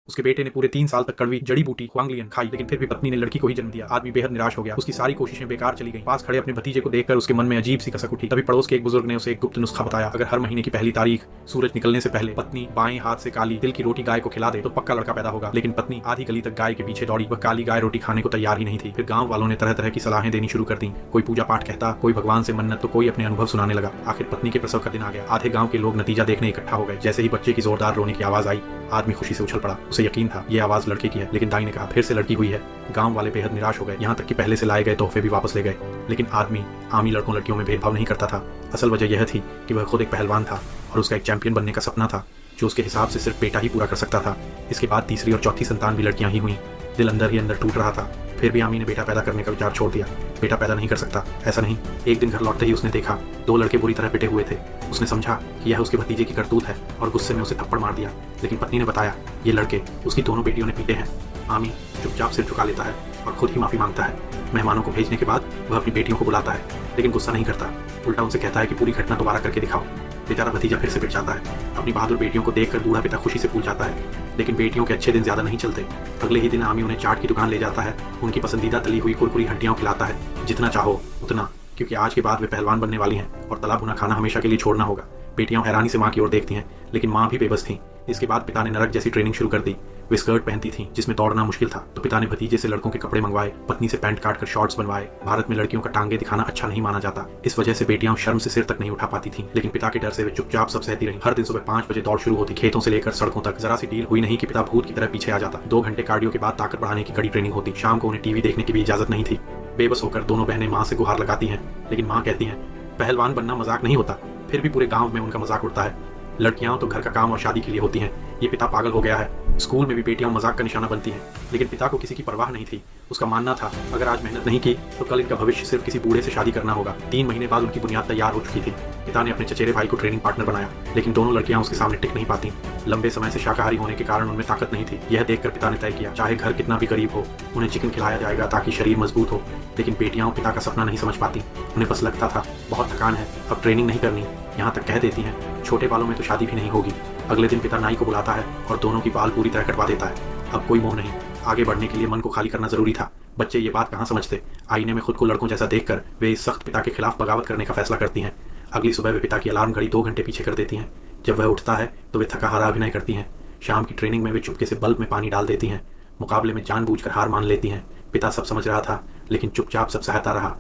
उसके बेटे ने पूरे 3 साल तक कड़वी जड़ी बूटी ख्वांगलियन खाई, लेकिन फिर भी पत्नी ने लड़की को ही जन्म दिया। आदमी बेहद निराश हो गया, उसकी सारी कोशिशें बेकार चली गई। पास खड़े अपने भतीजे को देखकर उसके मन में अजीब सी कसक उठी। तभी पड़ोस के एक बुजुर्ग ने उसे एक गुप्त नुस्खा बताया। अगर हर महीने की पहली तारीख सूरज निकलने से पहले पत्नी बाएं हाथ से काली तिल की रोटी गाय को खिला दे तो पक्का लड़का पैदा होगा। लेकिन पत्नी आधी गली तक गाय के पीछे दौड़ी, वह काली गाय रोटी खाने को तैयार ही नहीं थी। फिर गांव वालों ने तरह तरह की सलाहें देनी शुरू कर दी। कोई पूजा पाठ कहता, कोई भगवान से मन्नत, तो कोई अपने अनुभव सुनाने लगा। आखिर पत्नी के प्रसव का दिन आ गया। आधे गांव के लोग नतीजा देखने इकट्ठा हो गए। जैसे ही बच्चे की जोरदार रोने की आवाज आई, आदमी खुशी से उछल पड़ा। उसे यकीन था ये आवाज लड़के की है, लेकिन दाई ने कहा फिर से लड़की हुई है। गांव वाले बेहद निराश हो गए, यहाँ तक कि पहले से लाए गए तोहफे भी वापस ले गए। लेकिन आदमी आमी लड़कों लड़कियों में भेदभाव नहीं करता था। असल वजह यह थी कि वह खुद एक पहलवान था और उसका एक चैंपियन बनने का सपना था, जो उसके हिसाब से सिर्फ बेटा ही पूरा कर सकता था। इसके बाद तीसरी और चौथी संतान भी लड़कियां ही हुई। दिल अंदर ही अंदर टूट रहा था। फिर भी आमी ने बेटा पैदा करने का विचार छोड़ दिया। बेटा पैदा नहीं कर सकता, ऐसा नहीं। एक दिन घर लौटते ही उसने देखा 2 लड़के बुरी तरह पिटे हुए थे। उसने समझा कि यह उसके भतीजे की करतूत है और गुस्से में उसे थप्पड़ मार दिया। लेकिन पत्नी ने बताया ये लड़के उसकी दोनों बेटियों ने पीटे हैं। आमी चुपचाप सिर झुका लेता है और खुद ही माफी मांगता है। मेहमानों को भेजने के बाद वह अपनी बेटियों को बुलाता है, लेकिन गुस्सा नहीं करता। उल्टा उनसे कहता है कि पूरी घटना दोबारा करके दिखाओ। बेचारा भतीजा फिर से पिट जाता है। अपनी बहादुर बेटियों को देखकर बूढ़ा पिता खुशी से फूल जाता है। लेकिन बेटियों के अच्छे दिन ज्यादा नहीं चलते। अगले ही दिन आमी उन्हें चाट की दुकान ले जाता है। उनकी पसंदीदा तली हुई कुरकुरी हड्डियां खिलाता है, जितना चाहो उतना, क्योंकि आज के बाद वे पहलवान बनने वाली हैं और तला भुना खाना हमेशा के लिए छोड़ना होगा। बेटियां हैरानी से माँ की ओर देखती हैं, लेकिन माँ भी बेबस थी। इसके बाद पिता ने नरक जैसी ट्रेनिंग शुरू कर दी। वे स्कर्ट पहनती थीं, जिसमें दौड़ना मुश्किल था, तो पिता ने भतीजे से लड़कों के कपड़े मंगवाए, पत्नी से पैंट काट कर शॉर्ट्स बनवाए। भारत में लड़कियों का टांगे दिखाना अच्छा नहीं माना जाता। इस वजह से बेटियां शर्म से सिर तक नहीं उठा पाती थीं। लेकिन पिता के डर से वे चुपचाप सब सहती रहीं। हर दिन सुबह 5 बजे दौड़ शुरू होती, खेतों से लेकर सड़कों तक। जरा सी डील हुई नहीं कि पिता भूत की तरह पीछे आ जाता। 2 घंटे कार्डियो के बाद ताकत बढ़ाने की कड़ी ट्रेनिंग होती। शाम को उन्हें टीवी देखने की भी इजाजत नहीं थी। बेबस होकर दोनों बहनें माँ से गुहार लगाती हैं, लेकिन माँ कहती हैं पहलवान बनना मजाक नहीं होता। फिर भी पूरे गांव में उनका मजाक उड़ता है। लड़कियां तो घर का काम और शादी के लिए होती हैं। ये पिता पागल हो गया है। स्कूल में भी बेटियां मजाक का निशाना बनती हैं। लेकिन पिता को किसी की परवाह नहीं थी। उसका मानना था अगर आज मेहनत नहीं की तो कल इनका भविष्य सिर्फ किसी बूढ़े से शादी करना होगा। 3 महीने बाद उनकी बुनियाद तैयार हो चुकी थी। पिता ने अपने चचेरे भाई को ट्रेनिंग पार्टनर बनाया, लेकिन दोनों लड़कियां उसके सामने टिक नहीं पाती। लंबे समय से शाकाहारी होने के कारण उनमें ताकत नहीं थी। यह देखकर पिता ने तय किया चाहे घर कितना भी गरीब हो, उन्हें चिकन खिलाया जाएगा ताकि शरीर मजबूत हो। लेकिन बेटियां पिता का सपना नहीं समझ पाती। उन्हें बस लगता था बहुत थकान है, अब ट्रेनिंग नहीं करनी। यहाँ तक कह देती हैं छोटे बालों में तो शादी भी नहीं होगी। अगले दिन पिता नाई को बुलाता है और दोनों की बाल पूरी तरह कटवा देता है। अब कोई मोह नहीं, आगे बढ़ने के लिए मन को खाली करना जरूरी था। बच्चे ये बात कहाँ समझते। आईने में खुद को लड़कों जैसा देखकर वे इस सख्त पिता के खिलाफ बगावत करने का फैसला करती हैं। अगली सुबह वे पिता की अलार्म घड़ी 2 घंटे पीछे कर देती हैं। जब वह उठता है तो वे थका हारा अभिनय करती हैं। शाम की ट्रेनिंग में वे चुपके से बल्ब में पानी डाल देती हैं। मुकाबले में जानबूझकर हार मान लेती हैं। पिता सब समझ रहा था, लेकिन चुपचाप सब सहता रहा।